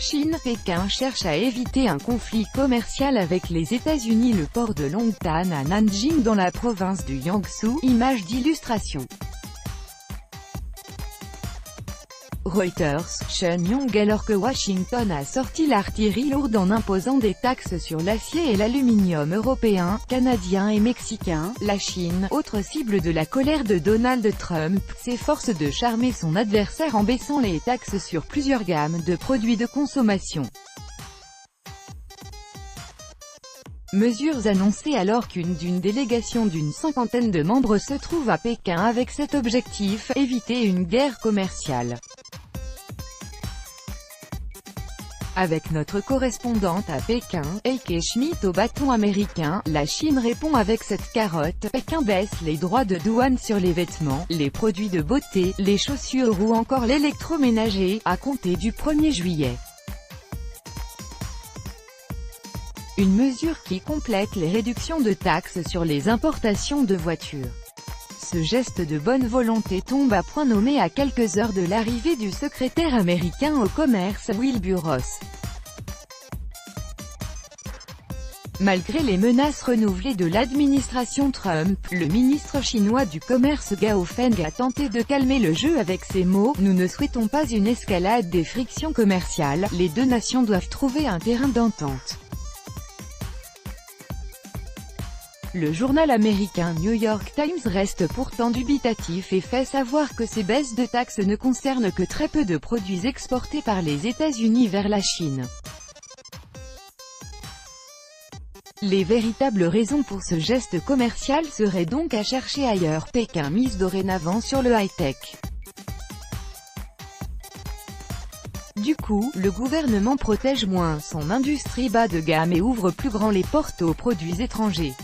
Chine. Pékin cherche à éviter un conflit commercial avec les États-Unis. Le port de Longtan à Nanjing dans la province du Jiangsu. Image d'illustration. Reuters, Shenyang. Alors que Washington a sorti l'artillerie lourde en imposant des taxes sur l'acier et l'aluminium européen, canadien et mexicain, la Chine, autre cible de la colère de Donald Trump, s'efforce de charmer son adversaire en baissant les taxes sur plusieurs gammes de produits de consommation. Mesures annoncées alors qu'une délégation d'une cinquantaine de membres se trouve à Pékin avec cet objectif, éviter une guerre commerciale. Avec notre correspondante à Pékin, Heike Schmidt au bâton américain, la Chine répond avec cette carotte. Pékin baisse les droits de douane sur les vêtements, les produits de beauté, les chaussures ou encore l'électroménager, à compter du 1er juillet. Une mesure qui complète les réductions de taxes sur les importations de voitures. Ce geste de bonne volonté tombe à point nommé à quelques heures de l'arrivée du secrétaire américain au commerce, Wilbur Ross. Malgré les menaces renouvelées de l'administration Trump, le ministre chinois du commerce Gao Feng a tenté de calmer le jeu avec ces mots: « Nous ne souhaitons pas une escalade des frictions commerciales, les deux nations doivent trouver un terrain d'entente. » Le journal américain New York Times reste pourtant dubitatif et fait savoir que ces baisses de taxes ne concernent que très peu de produits exportés par les États-Unis vers la Chine. Les véritables raisons pour ce geste commercial seraient donc à chercher ailleurs. Pékin mise dorénavant sur le high-tech. Du coup, le gouvernement protège moins son industrie bas de gamme et ouvre plus grand les portes aux produits étrangers.